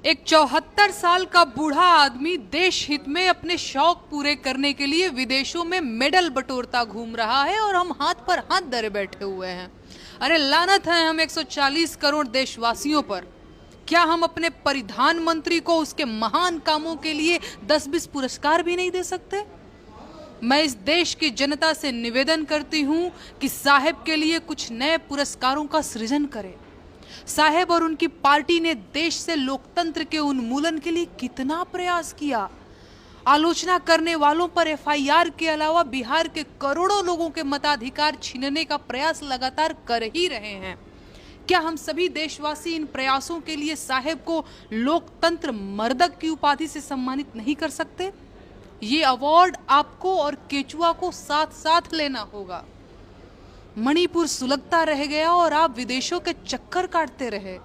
एक 74 साल का बूढ़ा आदमी देश हित में अपने शौक पूरे करने के लिए विदेशों में मेडल बटोरता घूम रहा है और हम हाथ पर हाथ धरे बैठे हुए हैं। अरे लानत है हम 140 करोड़ देशवासियों पर। क्या हम अपने परिधान मंत्री को उसके महान कामों के लिए 10-20 पुरस्कार भी नहीं दे सकते? मैं इस देश की जनता से निवेदन करती हूं कि साहेब के लिए कुछ नए पुरस्कारों का सृजन करें। साहेब और उनकी पार्टी ने देश से लोकतंत्र के उन्मूलन के लिए कितना प्रयास किया। आलोचना करने वालों पर एफआईआर के अलावा बिहार के करोड़ों लोगों के मताधिकार छीनने का प्रयास लगातार कर ही रहे हैं। क्या हम सभी देशवासी इन प्रयासों के लिए साहेब को लोकतंत्र मर्दक की उपाधि से सम्मानित नहीं कर सकते? ये अवार्ड आपको और केचुआ को साथ साथ लेना होगा। मणिपुर सुलगता रह गया और आप विदेशों के चक्कर काटते रहे।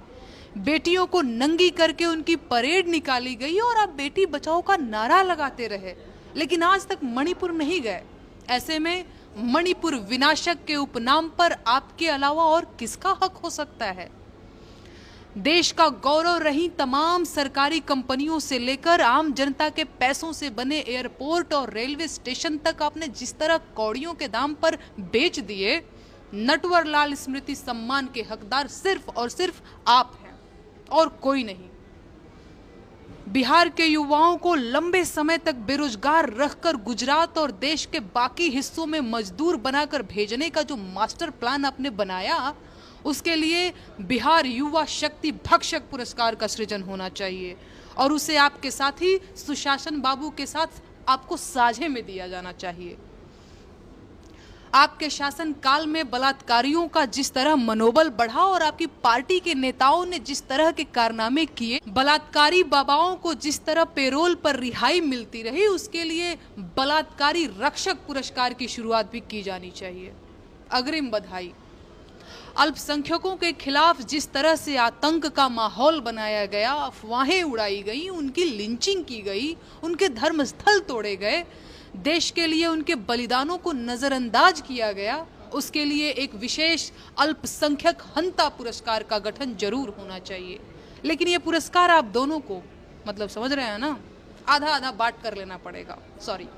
बेटियों को नंगी करके उनकी परेड निकाली गई और आप बेटी बचाओ का नारा लगाते रहे, लेकिन आज तक मणिपुर नहीं गए। ऐसे में मणिपुर विनाशक के उपनाम पर आपके अलावा और किसका हक हो सकता है? देश का गौरव रही तमाम सरकारी कंपनियों से लेकर आम जनता के पैसों से बने एयरपोर्ट और रेलवे स्टेशन तक आपने जिस तरह कौड़ियों के दाम पर बेच दिए, नटवर लाल स्मृति सम्मान के हकदार सिर्फ और सिर्फ आप हैं और कोई नहीं। बिहार के युवाओं को लंबे समय तक बेरोजगार रखकर गुजरात और देश के बाकी हिस्सों में मजदूर बनाकर भेजने का जो मास्टर प्लान आपने बनाया, उसके लिए बिहार युवा शक्ति भक्षक पुरस्कार का सृजन होना चाहिए और उसे आपके साथी सुशासन बाबू के साथ आपको साझे में दिया जाना चाहिए। आपके शासन काल में बलात्कारियों का जिस तरह मनोबल बढ़ा और आपकी पार्टी के नेताओं ने जिस तरह के कारनामे किए, बलात्कारी बाबाओं को जिस तरह पेरोल पर रिहाई मिलती रही, उसके लिए बलात्कारी रक्षक पुरस्कार की शुरुआत भी की जानी चाहिए। अग्रिम बधाई। अल्पसंख्यकों के खिलाफ जिस तरह से आतंक का माहौल बनाया गया, अफवाहें उड़ाई गई, उनकी लिंचिंग की गई, उनके धर्मस्थल तोड़े गए, देश के लिए उनके बलिदानों को नजरअंदाज किया गया, उसके लिए एक विशेष अल्पसंख्यक हंता पुरस्कार का गठन जरूर होना चाहिए। लेकिन ये पुरस्कार आप दोनों को, मतलब समझ रहे हैं ना, आधा आधा बांट कर लेना पड़ेगा। सॉरी।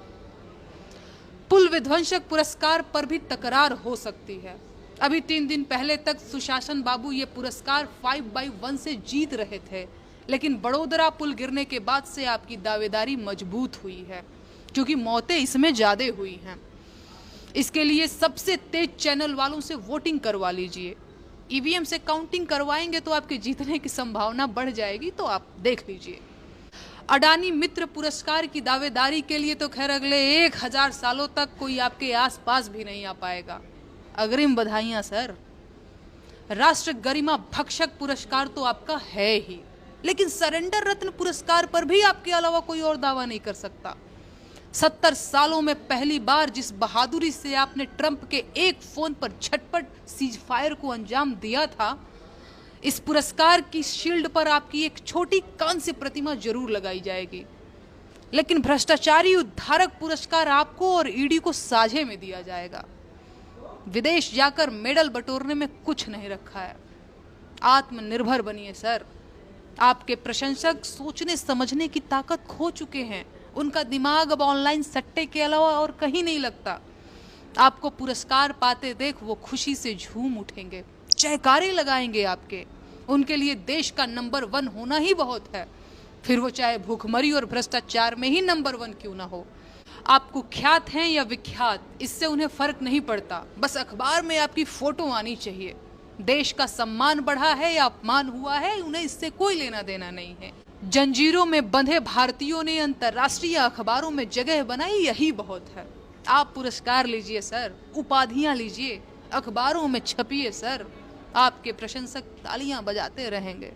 पुल विध्वंसक पुरस्कार पर भी तकरार हो सकती है। अभी 3 दिन पहले तक सुशासन बाबू ये पुरस्कार 5/1 से जीत रहे थे, लेकिन बड़ोदरा पुल गिरने के बाद से आपकी दावेदारी मजबूत हुई है, क्योंकि मौतें इसमें ज्यादा हुई हैं। इसके लिए सबसे तेज चैनल वालों से वोटिंग करवा लीजिए। ईवीएम से काउंटिंग करवाएंगे तो आपके जीतने की संभावना बढ़ जाएगी, तो आप देख लीजिए। अडानी मित्र पुरस्कार की दावेदारी के लिए तो खैर अगले 1000 सालों तक कोई आपके आसपास भी नहीं आ पाएगा। अग्रिम बधाइयां सर। राष्ट्र गरिमा भक्षक पुरस्कार तो आपका है ही, लेकिन सरेंडर रत्न पुरस्कार पर भी आपके अलावा कोई और दावा नहीं कर सकता। 70 सालों में पहली बार जिस बहादुरी से आपने ट्रंप के एक फोन पर झटपट सीज फायर को अंजाम दिया था, इस पुरस्कार की शील्ड पर आपकी एक छोटी कांस्य प्रतिमा जरूर लगाई जाएगी। लेकिन भ्रष्टाचारी उद्धारक पुरस्कार आपको और ईडी को साझे में दिया जाएगा। विदेश जाकर मेडल बटोरने में कुछ नहीं रखा है। आत्मनिर्भर बनिए सर। आपके प्रशंसक सोचने समझने की ताकत खो चुके हैं। उनका दिमाग अब ऑनलाइन सट्टे के अलावा और कहीं नहीं लगता। आपको पुरस्कार पाते देख वो खुशी से झूम उठेंगे, जयकारे लगाएंगे आपके। उनके लिए देश का नंबर 1 होना ही बहुत है, फिर वो चाहे भूखमरी और भ्रष्टाचार में ही नंबर 1 क्यों ना हो। आप कुख्यात हैं या विख्यात, इससे उन्हें फर्क नहीं पड़ता। बस अखबार में आपकी फोटो आनी चाहिए। देश का सम्मान बढ़ा है या अपमान हुआ है, उन्हें इससे कोई लेना देना नहीं है। जंजीरों में बंधे भारतीयों ने अंतर्राष्ट्रीय अखबारों में जगह बनाई, यही बहुत है। आप पुरस्कार लीजिए सर, उपाधियां लीजिए, अखबारों में छपिए सर। आपके प्रशंसक तालियां बजाते रहेंगे।